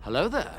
Hello there.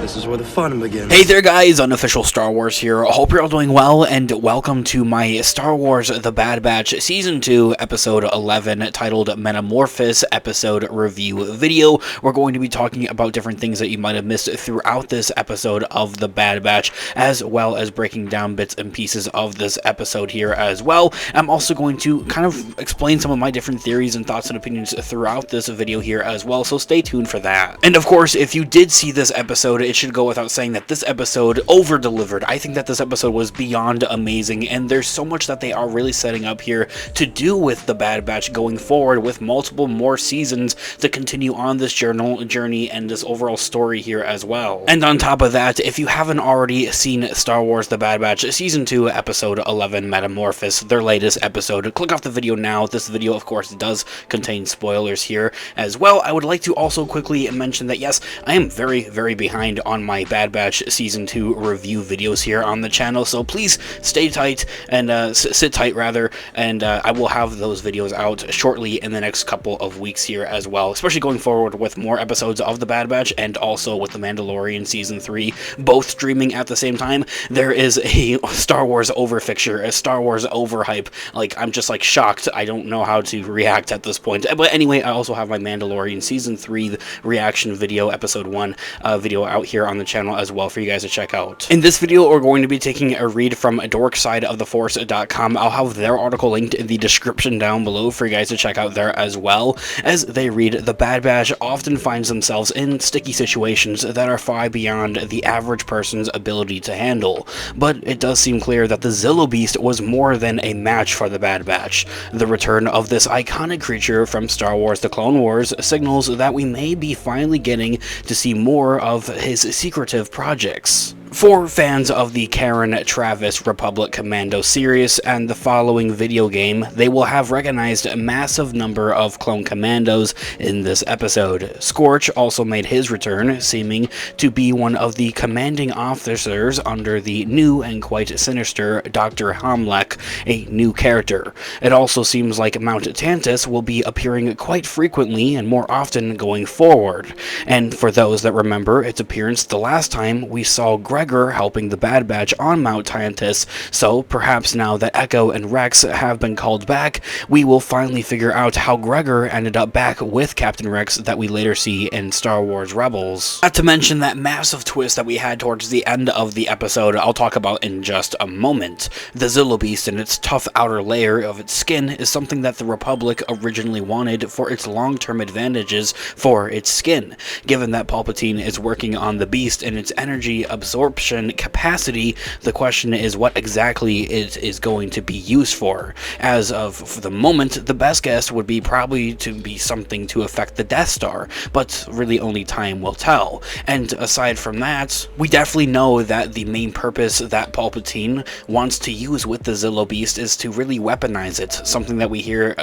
This is where the fun begins. Hey there guys, Unofficial Star Wars here. Hope you're all doing well, and welcome to my Star Wars The Bad Batch Season 2, Episode 11, titled Metamorphosis Episode Review video. We're going to be talking about different things that you might have missed throughout this episode of The Bad Batch, as well as breaking down bits and pieces of this episode here as well. I'm also going to kind of explain some of my different theories and thoughts and opinions throughout this video here as well, so stay tuned for that. And of course, if you did see this episode, it should go without saying that this episode over-delivered. I think that this episode was beyond amazing, and there's so much that they are really setting up here to do with the Bad Batch going forward, with multiple more seasons to continue on this journey and this overall story here as well. And on top of that, if you haven't already seen Star Wars The Bad Batch Season 2, Episode 11, Metamorphosis, their latest episode, click off the video now. This video, of course, does contain spoilers here as well. I would like to also quickly mention that, yes, I am very behind on my Bad Batch Season 2 review videos here on the channel, so please stay tight and sit tight rather, and I will have those videos out shortly in the next couple of weeks here as well, especially going forward with more episodes of the Bad Batch and also with The Mandalorian Season 3, both streaming at the same time. There is a Star Wars overfixture, a Star Wars overhype. Like, I'm just like shocked. I don't know how to react at this point. But anyway, I also have my Mandalorian Season 3 reaction video, Episode 1 video out here on the channel as well for you guys to check out. In this video, we're going to be taking a read from dorksideoftheforce.com. I'll have their article linked in the description down below for you guys to check out there as well. As they read, the Bad Batch often finds themselves in sticky situations that are far beyond the average person's ability to handle, but it does seem clear that the Zillo Beast was more than a match for the Bad Batch. The return of this iconic creature from Star Wars The Clone Wars signals that we may be finally getting to see more of his secretive projects. For fans of the Karen Travis Republic Commando series and the following video game, they will have recognized a massive number of clone commandos in this episode. Scorch also made his return, seeming to be one of the commanding officers under the new and quite sinister Dr. Hamlek, a new character. It also seems like Mount Tantus will be appearing quite frequently and more often going forward. And for those that remember its appearance the last time, we saw Gregor helping the Bad Batch on Mount Tantus, so perhaps now that Echo and Rex have been called back, we will finally figure out how Gregor ended up back with Captain Rex that we later see in Star Wars Rebels. Not to mention that massive twist that we had towards the end of the episode I'll talk about in just a moment. The Zillo Beast and its tough outer layer of its skin is something that the Republic originally wanted for its long-term advantages for its skin. Given that Palpatine is working on the Beast and its energy absorption capacity, the question is what exactly it is going to be used for. As of for the moment, the best guess would be probably to be something to affect the Death Star, but really only time will tell. And aside from that, we definitely know that the main purpose that Palpatine wants to use with the Zillo Beast is to really weaponize it, something that we hear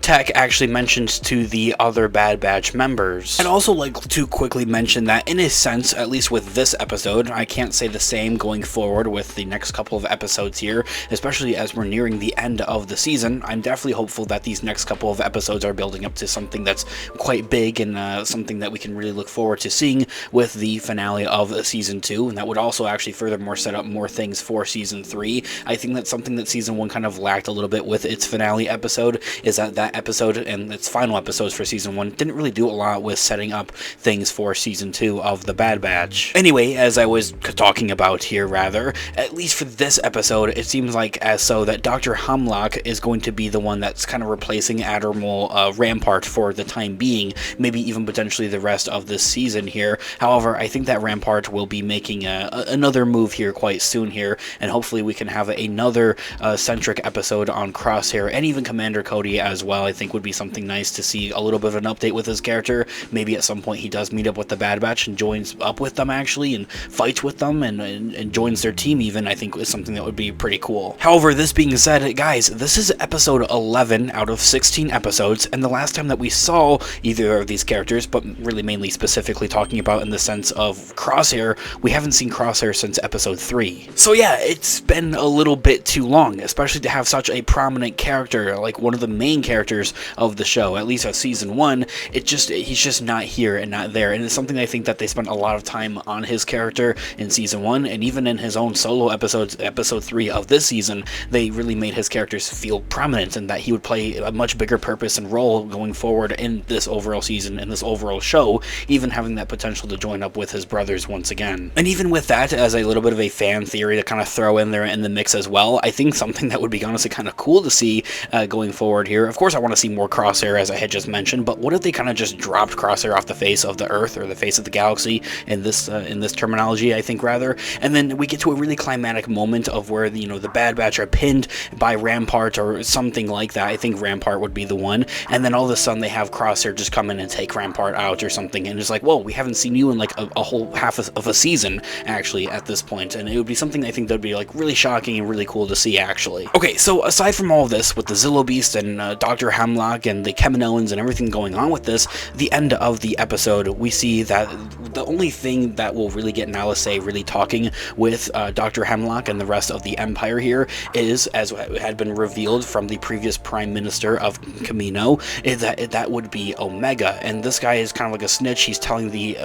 Tech actually mentions to the other Bad Batch members. I'd also like to quickly mention that in a sense, at least with this episode, I can't say the same going forward with the next couple of episodes here, especially as we're nearing the end of the season. I'm definitely hopeful that these next couple of episodes are building up to something that's quite big and something that we can really look forward to seeing with the finale of Season 2, and that would also actually furthermore set up more things for Season 3. I think that's something that Season 1 kind of lacked a little bit with its finale episode, is that that episode and its final episodes for Season 1 didn't really do a lot with setting up things for Season 2 of The Bad Batch. Anyway, as I was talking about here, rather, at least for this episode, it seems like as so that Dr. Hamlock is going to be the one that's kind of replacing Admiral Rampart for the time being, maybe even potentially the rest of this season here. However, I think that Rampart will be making another move here quite soon here, and hopefully we can have another centric episode on Crosshair, and even Commander Cody as well. I think would be something nice to see a little bit of an update with his character. Maybe at some point he does meet up with the Bad Batch and joins up with them actually, and fights with them and joins their team even, I think is something that would be pretty cool. However, this being said, guys, this is episode 11 out of 16 episodes, and the last time that we saw either of these characters, but really mainly specifically talking about in the sense of Crosshair, we haven't seen Crosshair since episode 3. So yeah, it's been a little bit too long, especially to have such a prominent character, like one of the main characters of the show, at least of season 1. He's just not here and not there, and it's something I think that they spent a lot of time on his character in season 1, and even in his own solo episodes, episode 3 of this season, they really made his characters feel prominent and that he would play a much bigger purpose and role going forward in this overall season, in this overall show, even having that potential to join up with his brothers once again. And even with that, as a little bit of a fan theory to kind of throw in there in the mix as well, I think something that would be honestly kind of cool to see going forward here. Of course, I want to see more Crosshair, as I had just mentioned, but what if they kind of just dropped Crosshair off the face of the Earth, or the face of the galaxy in this terminology, I think, rather, and then we get to a really climatic moment of where the Bad Batch are pinned by Rampart or something like that. I think Rampart would be the one, and then all of a sudden they have Crosshair just come in and take Rampart out or something, and it's like, whoa, we haven't seen you in like a whole half of a season actually at this point, and it would be something I think that would be like really shocking and really cool to see actually. Okay, so aside from all of this with the Zillo Beast and Dr. Hemlock and the Kaminoans and everything going on with this, the end of the episode, we see that the only thing that will really get Nala Se really talking with Dr. Hemlock and the rest of the Empire here is, as had been revealed from the previous Prime Minister of Kamino, is that would be Omega, and this guy is kind of like a snitch. He's telling the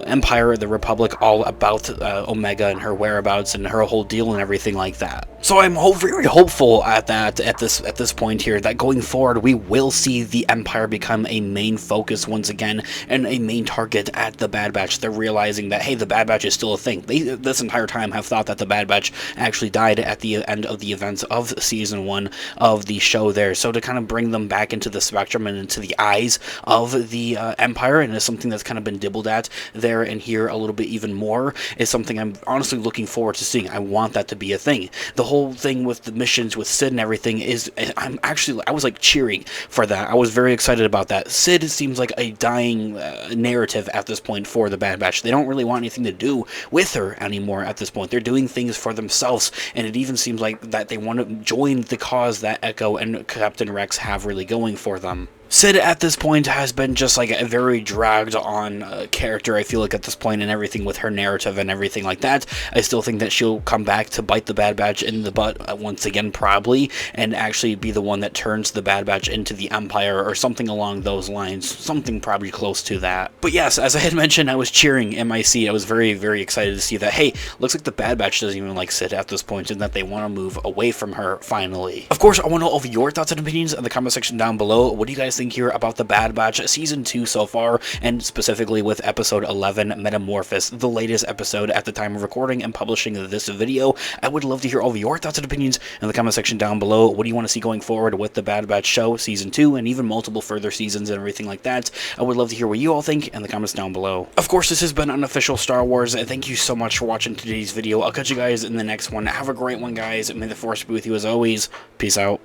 Empire, the Republic, all about Omega and her whereabouts and her whole deal and everything like that. So I'm very hopeful at this point here that going forward we will see the Empire become a main focus once again and a main target at the Bad Batch. They're realizing that, hey, the Bad Batch is still a thing. They this entire time have thought that the Bad Batch actually died at the end of the events of season 1 of the show there. So to kind of bring them back into the spectrum and into the eyes of the Empire, and it's something that's kind of been dibbled at there and here a little bit even more, is something I'm honestly looking forward to seeing. I want that to be a thing. The whole thing with the missions with Sid and everything is, I was like cheering for that. I was very excited about that. Sid seems like a dying narrative at this point for the Bad Batch. They don't really want anything to do with her anymore at this point. They're doing things for themselves, and it even seems like that they want to join the cause that Echo and Captain Rex have really going for them. Sid at this point has been just like a very dragged on character, I feel like, at this point, and everything with her narrative and everything like that. I still think that she'll come back to bite the Bad Batch in the butt once again, probably, and actually be the one that turns the Bad Batch into the Empire or something along those lines, something probably close to that. But yes, as I had mentioned, I was cheering in my seat. I was very, very excited to see that, hey, looks like the Bad Batch doesn't even like Sid at this point, and that they want to move away from her finally. Of course, I want to know all of your thoughts and opinions in the comment section down below. What do you guys think here about the Bad Batch season 2 so far, and specifically with episode 11, Metamorphosis, the latest episode at the time of recording and publishing this video? I would love to hear all of your thoughts and opinions in the comment section down below. What do you want to see going forward with the Bad Batch show season 2 and even multiple further seasons and everything like that? I would love to hear what you all think in the comments down below. Of course, this has been Unofficial Star Wars, and thank you so much for watching today's video. I'll catch you guys in the next one. Have a great one, guys. May the Force be with you as always. Peace out.